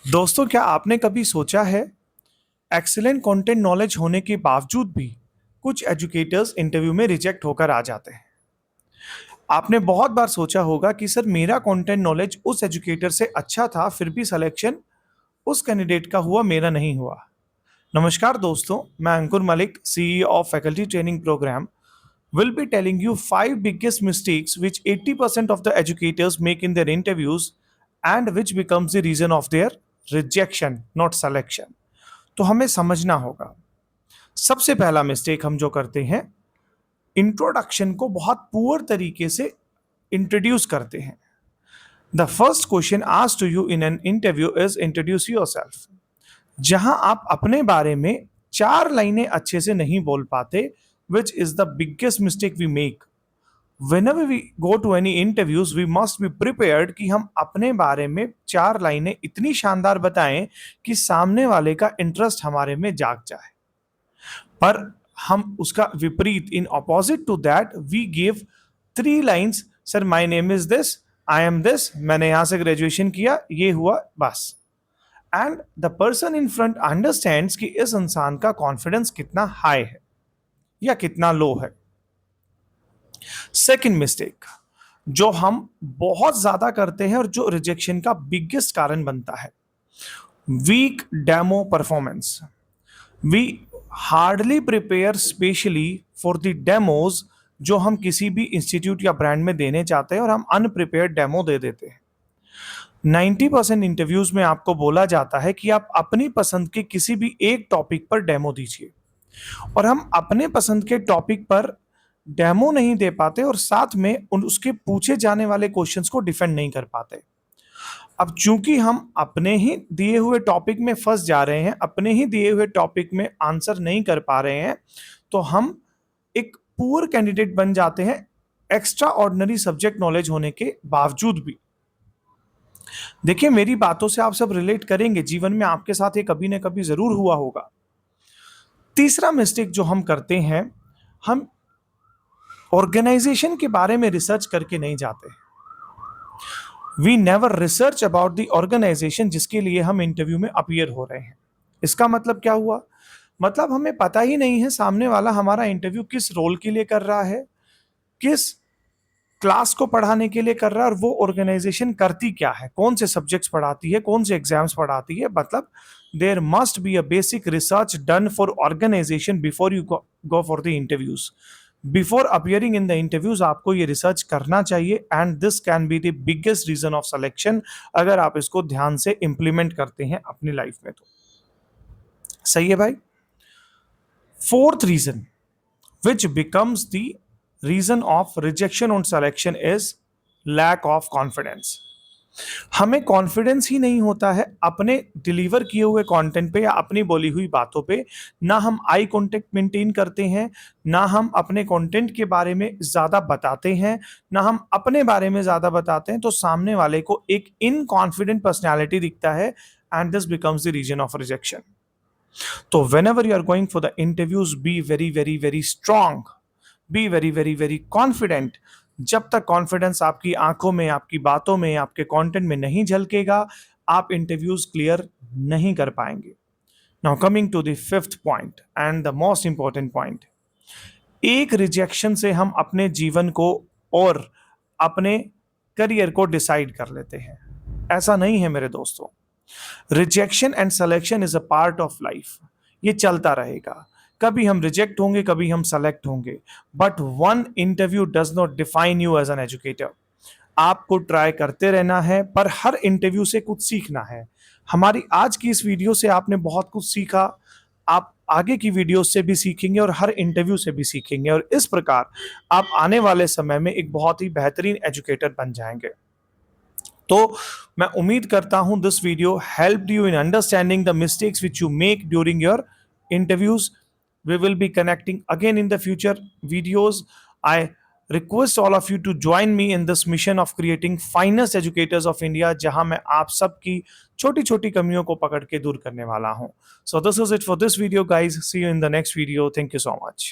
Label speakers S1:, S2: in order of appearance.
S1: दोस्तों, क्या आपने कभी सोचा है एक्सीलेंट कंटेंट नॉलेज होने के बावजूद भी कुछ एजुकेटर्स इंटरव्यू में रिजेक्ट होकर आ जाते हैं। आपने बहुत बार सोचा होगा कि सर मेरा कंटेंट नॉलेज उस एजुकेटर से अच्छा था, फिर भी सिलेक्शन उस कैंडिडेट का हुआ, मेरा नहीं हुआ। नमस्कार दोस्तों, मैं Ankur Malik, CEO of faculty training programme, will be telling you 5 biggest mistakes which 80% of the educators make in their interviews and which becomes the reason of their rejection, not selection. तो हमें समझना होगा। सबसे पहला मिस्टेक हम जो करते हैं, इंट्रोडक्शन को बहुत पुअर तरीके से इंट्रोड्यूस करते हैं। The first question asked to you in an interview is introduce yourself. जहां आप अपने बारे में 4 लाइनें अच्छे से नहीं बोल पाते, which is the biggest mistake we make. whenever we go to any interviews we must be prepared कि हम अपने बारे में 4 लाइनें इतनी शानदार बताएं कि सामने वाले का इंटरेस्ट हमारे में जाग जाए। पर हम उसका विपरीत, in opposite to that we give 3 lines. Sir my name is this, I am this, मैंने यहां से ग्रेजुएशन किया, ये हुआ, बस। And the person in front understands कि इस इंसान का कॉन्फिडेंस कितना हाई है या कितना लो है। सेकंड मिस्टेक जो हम बहुत ज्यादा करते हैं और जो रिजेक्शन का बिगेस्ट कारण बनता है, weak demo performance. We hardly prepare specially for the demos जो हम किसी भी इंस्टीट्यूट या ब्रांड में देने चाहते हैं, और हम अनप्रिपेयर्ड डेमो दे देते हैं। 90% इंटरव्यूज में आपको बोला जाता है कि आप अपनी पसंद के किसी भी एक टॉपिक पर डेमो दीजिए, और हम अपने पसंद के टॉपिक पर डेमो नहीं दे पाते और साथ में उसके पूछे जाने वाले क्वेश्चंस को डिफेंड नहीं कर पाते। अब चूंकि हम अपने ही दिए हुए टॉपिक में फंस जा रहे हैं, अपने ही दिए हुए टॉपिक में आंसर नहीं कर पा रहे हैं, तो हम एक पुअर कैंडिडेट बन जाते हैं, एक्स्ट्रा ऑर्डिनरी सब्जेक्ट नॉलेज होने के बावजूद भी। देखिए, मेरी बातों से आप सब रिलेट करेंगे, जीवन में आपके साथ ये कभी ना कभी जरूर हुआ होगा। तीसरा मिस्टेक जो हम करते हैं, हम ऑर्गेनाइजेशन के बारे में रिसर्च करके नहीं जाते। We never research about the organisation जिसके लिए हम इंटरव्यू में अपीयर हो रहे हैं। इसका मतलब क्या हुआ? मतलब हमें पता ही नहीं है सामने वाला हमारा इंटरव्यू किस रोल के लिए कर रहा है, किस क्लास को पढ़ाने के लिए कर रहा है, और वो ऑर्गेनाइजेशन करती क्या है, कौन से सब्जेक्ट्स पढ़ाती है, कौन से एग्जाम्स पढ़ाती है। मतलब there must be a basic research done for organisation before you go for the interviews. Before appearing in the interviews आपको ये रिसर्च करना चाहिए, and this can be the biggest reason of selection अगर आप इसको ध्यान से इंप्लीमेंट करते हैं अपनी लाइफ में तो। सही है भाई। Fourth reason which becomes the reason of rejection on selection is lack of confidence। हमें कॉन्फिडेंस ही नहीं होता है अपने डिलीवर किए हुए कंटेंट पे या अपनी बोली हुई बातों पे। ना हम आई कांटेक्ट मेंटेन करते हैं, ना हम अपने कंटेंट के बारे में ज्यादा बताते हैं, ना हम अपने बारे में ज्यादा बताते हैं, तो सामने वाले को एक इनकॉन्फिडेंट पर्सनैलिटी दिखता है, and this becomes the reason of rejection. तो whenever you are going for the interviews, be very very very strong, be very very very confident। जब तक कॉन्फिडेंस आपकी आंखों में, आपकी बातों में, आपके कंटेंट में नहीं झलकेगा, आप इंटरव्यूज क्लियर नहीं कर पाएंगे। Now coming to the fifth point and the most important point, एक रिजेक्शन से हम अपने जीवन को और अपने करियर को डिसाइड कर लेते हैं। ऐसा नहीं है मेरे दोस्तों। Rejection and selection is a part of life, ये चलता रहेगा। कभी हम रिजेक्ट होंगे, कभी हम सेलेक्ट होंगे, but one interview does not define you as an educator. आपको ट्राई करते रहना है, पर हर इंटरव्यू से कुछ सीखना है। हमारी आज की इस वीडियो से आपने बहुत कुछ सीखा, आप आगे की वीडियो से भी सीखेंगे और हर इंटरव्यू से भी सीखेंगे, और इस प्रकार आप आने वाले समय में एक बहुत ही बेहतरीन एजुकेटर बन जाएंगे। तो मैं उम्मीद करता हूं this video helped you in understanding the mistakes which you make during your interviews. We will be connecting again in the future videos. I request all of you to join me in this mission of creating finest educators of India, जहां मैं आप सबकी छोटी छोटी कमियों को पकड़ के दूर करने वाला हूं। So this is it for this video guys. See you in the next video. Thank you so much.